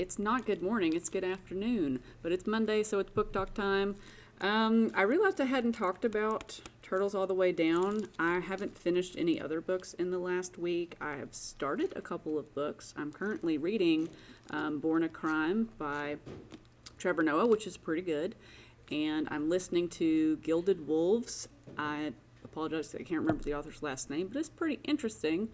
it's not good morning, it's good afternoon. But it's Monday, so it's book talk time. I realized I hadn't talked about Turtles All the Way Down. I haven't finished any other books in the last week. I have started a couple of books. I'm currently reading Born a Crime by Trevor Noah, which is pretty good. And I'm listening to Gilded Wolves. I apologize that I can't remember the author's last name, but it's pretty interesting.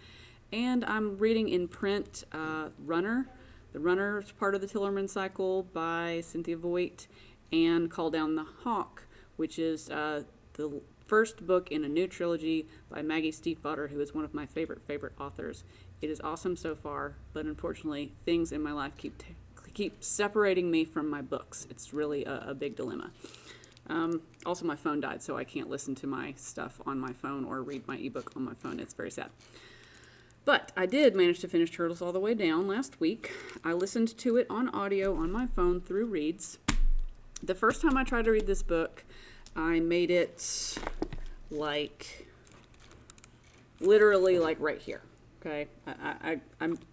And I'm reading in print Runner. The Runner is part of the Tillerman cycle by Cynthia Voigt, and Call Down the Hawk, which is the first book in a new trilogy by Maggie Stiefvater, who is one of my favorite authors. It is awesome so far, but unfortunately, things in my life keep separating me from my books. It's really a big dilemma. Also, my phone died, so I can't listen to my stuff on my phone or read my ebook on my phone. It's very sad. But I did manage to finish Turtles All the Way Down last week. I listened to it on audio on my phone through Reads. The first time I tried to read this book, I made it literally right here. Okay, I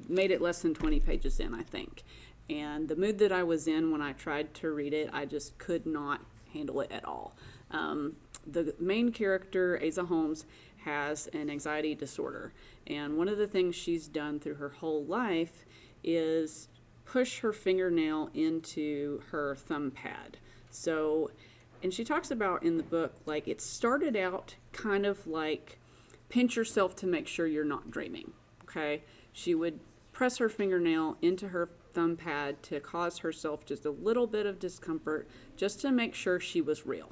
made it less than 20 pages in, I think. And the mood that I was in when I tried to read it, I just could not handle it at all. The main character, Asa Holmes, has an anxiety disorder. And one of the things she's done through her whole life is push her fingernail into her thumb pad. So, and she talks about in the book, it started out kind of like pinch yourself to make sure you're not dreaming. Okay? She would press her fingernail into her thumb pad to cause herself just a little bit of discomfort, just to make sure she was real.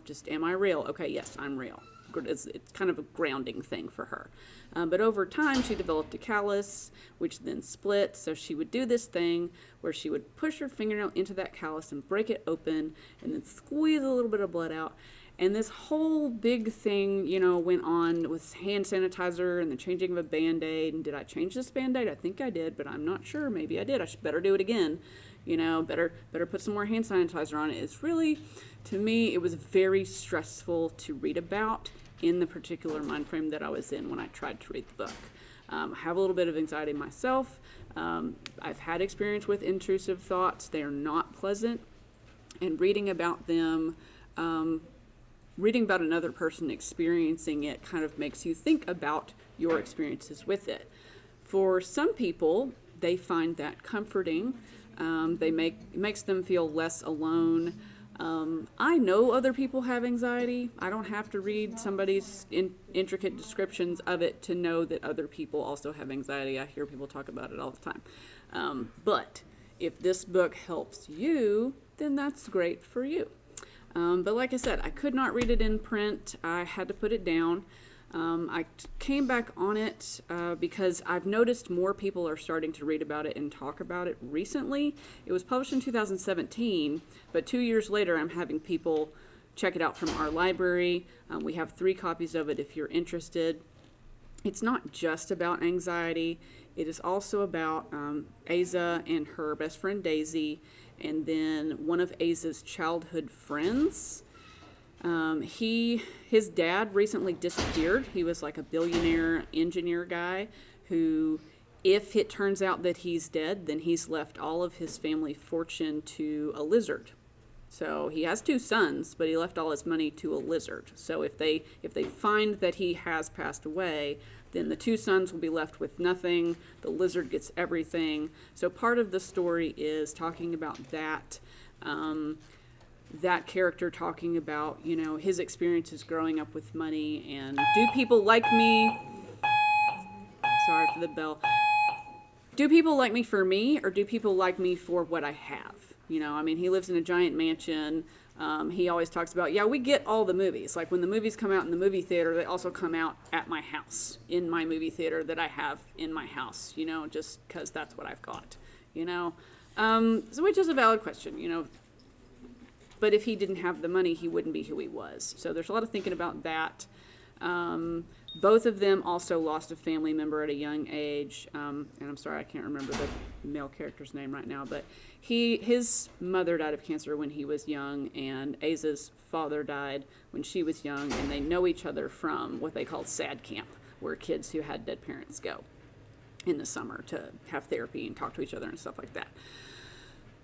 Just, am I real? Okay, yes, I'm real. It's kind of a grounding thing for her. But over time, she developed a callus, which then split. So she would do this thing where she would push her fingernail into that callus and break it open and then squeeze a little bit of blood out. And this whole big thing, went on with hand sanitizer and the changing of a Band-Aid. And did I change this Band-Aid? I think I did, but I'm not sure. Maybe I did. I should better do it again. Better put some more hand sanitizer on it. It's really, to me, it was very stressful to read about in the particular mind frame that I was in when I tried to read the book. I have a little bit of anxiety myself. I've had experience with intrusive thoughts. They are not pleasant. And reading about them, reading about another person experiencing it kind of makes you think about your experiences with it. For some people, they find that comforting. It makes them feel less alone. I know other people have anxiety. I don't have to read somebody's intricate descriptions of it to know that other people also have anxiety. I hear people talk about it all the time. But if this book helps you, then that's great for you. But like I said, I could not read it in print. I had to put it down. I came back on it because I've noticed more people are starting to read about it and talk about it recently. It was published in 2017, but 2 years later I'm having people check it out from our library. We have 3 copies of it if you're interested. It's not just about anxiety. It is also about Asa and her best friend Daisy, and then one of Asa's childhood friends. His dad recently disappeared. He was like a billionaire engineer guy who, if it turns out that he's dead, then he's left all of his family fortune to a lizard. So he has 2 sons, but he left all his money to a lizard. So if they find that he has passed away, then the 2 sons will be left with nothing. The lizard gets everything. So part of the story is talking about that. That character talking about, his experiences growing up with money, and do people like me? Sorry for the bell. Do people like me for me, or do people like me for what I have? He lives in a giant mansion. He always talks about, we get all the movies. Like when the movies come out in the movie theater, they also come out at my house, in my movie theater that I have in my house, just because that's what I've got, So which is a valid question, But if he didn't have the money, he wouldn't be who he was. So there's a lot of thinking about that. Both of them also lost a family member at a young age. And I'm sorry, I can't remember the male character's name right now. But his mother died of cancer when he was young, and Asa's father died when she was young. And they know each other from what they call SAD camp, where kids who had dead parents go. in the summer to have therapy and talk to each other and stuff like that.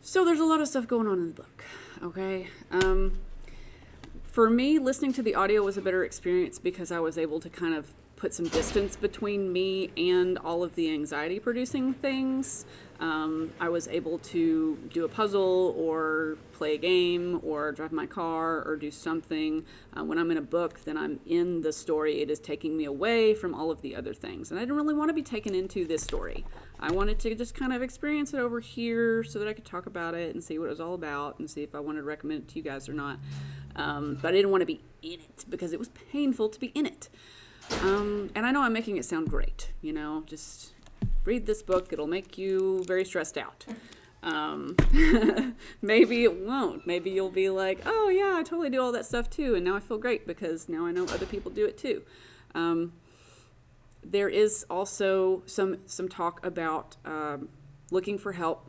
So there's a lot of stuff going on in the book, okay? For me, listening to the audio was a better experience because I was able to kind of put some distance between me and all of the anxiety-producing things. I was able to do a puzzle or play a game or drive my car or do something. When I'm in a book, then I'm in the story. It is taking me away from all of the other things. And I didn't really want to be taken into this story. I wanted to just kind of experience it over here so that I could talk about it and see what it was all about and see if I wanted to recommend it to you guys or not. But I didn't want to be in it because it was painful to be in it. And I know I'm making it sound great, just read this book. It'll make you very stressed out. Maybe it won't. Maybe you'll be like, oh yeah, I totally do all that stuff too. And now I feel great because now I know other people do it too. There is also some talk about looking for help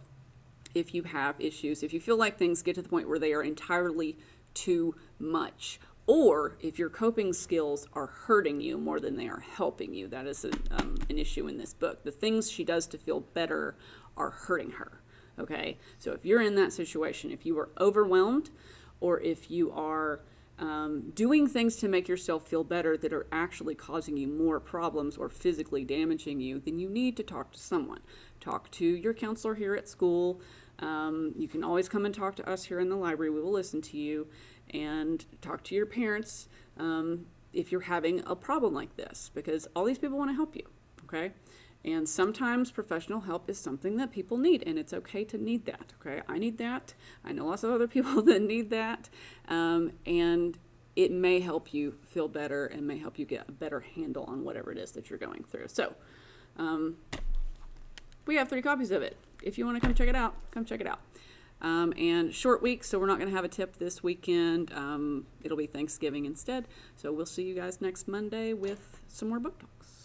if you have issues, if you feel like things get to the point where they are entirely too much, or if your coping skills are hurting you more than they are helping you. That is an issue in this book. The things she does to feel better are hurting her. Okay, so if you're in that situation, if you are overwhelmed, or if you are doing things to make yourself feel better that are actually causing you more problems or physically damaging you, then you need to talk to someone. Talk to your counselor here at school. You can always come and talk to us here in the library. We will listen to you. And talk to your parents if you're having a problem like this, because all these people want to help you, okay? And sometimes professional help is something that people need, and it's okay to need that, okay? I need that. I know lots of other people that need that, and it may help you feel better and may help you get a better handle on whatever it is that you're going through. So we have 3 copies of it. If you want to come check it out, come check it out. And short week, so we're not going to have a tip this weekend. It'll be Thanksgiving instead. So we'll see you guys next Monday with some more book talks.